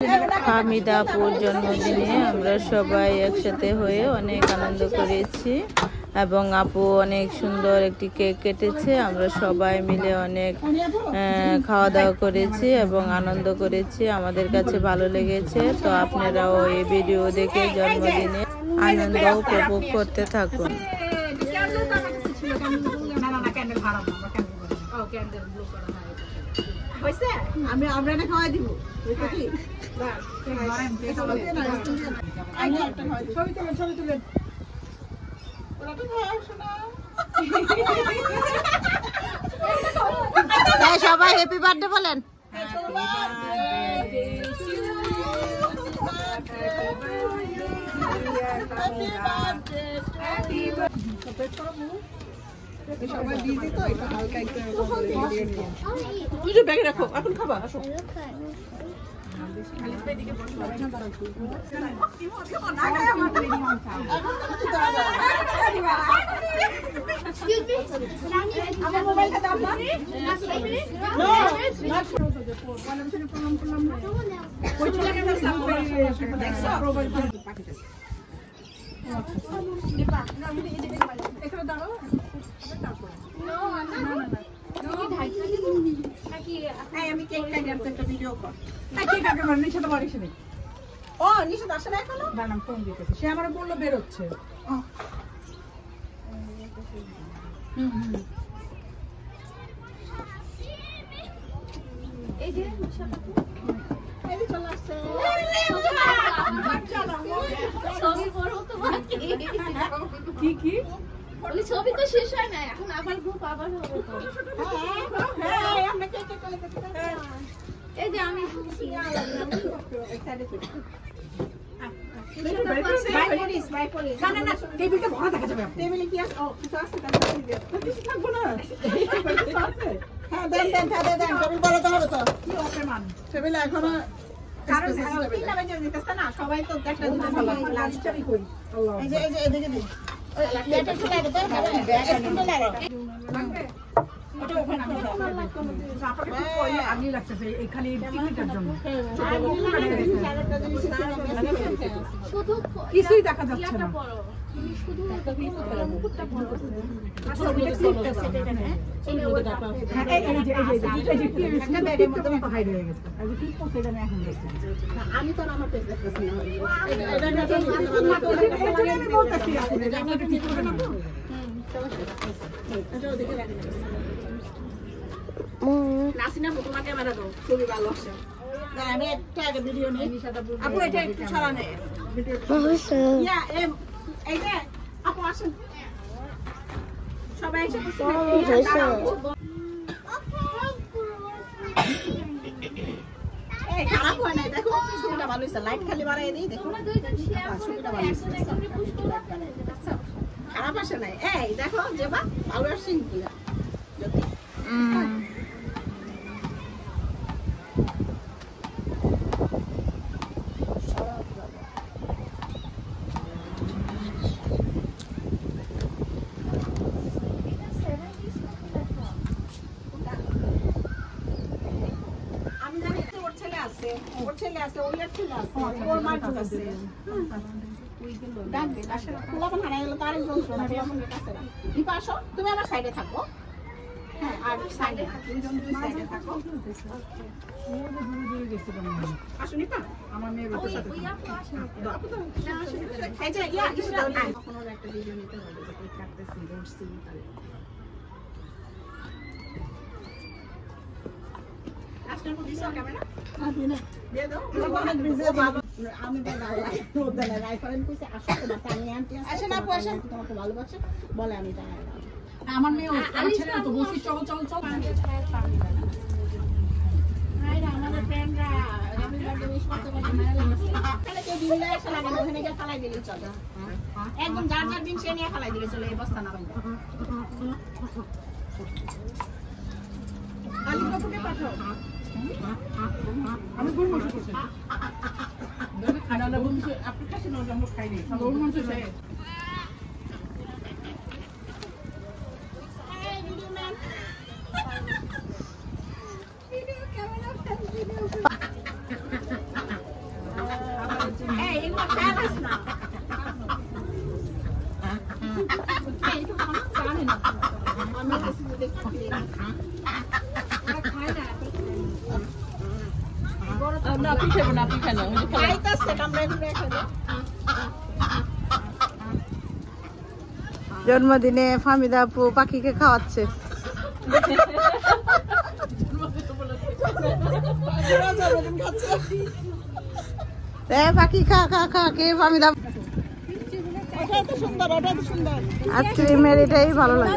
হামিদাপুর জন্মদিনে আমরা সবাই একসাথে হয়ে অনেক আনন্দ করেছি এবং আপু অনেক সুন্দর একটি কেক কেটেছে। আমরা সবাই মিলে অনেক খাওয়া দাওয়া করেছি এবং আনন্দ করেছি। আমাদের কাছে ভালো লেগেছে। তো আপনারাও এই ভিডিও দেখে জন্মদিনে আনন্দ উপভোগ করতে থাকুন। আমরা না খাওয়াই দিব সবাই হ্যাপি বার্থডে বলেন। সবাই বিজি তো একটু হালকা একটু ব্যাগে রাখো, এখন খাবা আসো। আমি কেক কাটি একটা ভিডিও কর। কেক কাটে মানে নিশা তো বাড়ি নেই। ও নিশা আসে না এখনো? না ফোন দিতেছে। সে আমারে বললো বের হচ্ছে। এই যে নিশাটা এই যে চলে আসছে। ছবি বড় তো বাকি। কি বলি ছবি তো শেষ হয় না, এখন আবার গ্রুপ আবার হবে তো। হ্যাঁ আমরা কেক করে দিতে। এই যে আমি এক্সাইটেড টেবিলটা ভরা দেখা যাবে। টেবিলে কি আছে? ও কিছু আছে কিছু থাকবো না। হ্যাঁ দেন টেবিল বড় তো হবে তো। কি অপমান টেবিলে এখনো কারণ তিনটা বাজে দিতেছে না, সবাই তো একটা দুটো লাঞ্চ চাবি কই। এই যে এদিকে দিন। লেটার চলে আগে তো ব্যাগ লাগা ওটা ওখানে আমি লাগতেছে এই খালি টিকিটের জন্য শুধু কিছুই দেখা যাচ্ছে না, শুধু মুকুটটা বড় আমি তো আমার পেজ দেখতেছি নাসিনা তোমার ক্যামেরা দাও, খুবই ভালো আসছে। আমি একটা আগে ভিডিও নেই, আপু এটা একটু ছড়া নেই ভিডিও। এই যে আপু আসেন সবাই এসে খারাপ হয় না, দেখো ছবিটা ভালো হয়েছে। লাইট খালি বাড়াই দিই, দেখো ছবিটা ভালো হয়েছে, খারাপ আসে নাই। এই দেখো যে বা ভালো আসছে কি ওর ছেলে আছে ওই আর ছেলে আছে ওর মা আছে ডাক দে আসলে খোলাপন হারাই গেল তার একজন কাছে না। দীপা আসো, তুমি আমার সাইডে থাকো। হ্যাঁ আর সাইডে দুইজন দুই সাইডে থাকো। আসো নিপা আমার মেয়ের ওর সাথে আপু তো এই যে ইয়া কিছু দাও না, কোনো একটা ভিডিও নিতে হবে যে কই কাটতেছি রোডসি তাহলে আজকে কোন দিছো ক্যামেরা দিয়ে দাও। অনেক বিজি আমি ওদের রাইফারেন কইছে আসো তোমার আমি আন্টি আসেন আপু আসেন তোমাকে ভালোবাসে বলে আমি তাই আমার মেয়ে আমার ছেলে তো বলছি চল হাই রা আমাদের ফ্রেন্ডরা হ্যাপি বার্থডে উইশ করতে করতে মারা লাগছে। তাহলে কেউ দিন না আসে লাগে ওখানে গিয়ে ফালাই দিলে চলে, একদম যার দিন সে নিয়ে ফালাই দিলে চলে এই বস্তা না বাইন্দা। আলি কাপুকে পাঠাও আমি কোন মাংস করছি দাদা খানা না বলছে আপনি কাছে না আমরা খাই নি কোন মাংস চাই। Video man video camera video না পিঠে না পিঠে না খাইতেছে আমরা এখন রেখে দাও জন্মদিনে ফাহমিদা আপু পাখিকে খাওয়াচ্ছে। পাখি খা খা খা কে ফাহমিদা আইসক্রিমের এটাই ভালো লাগে।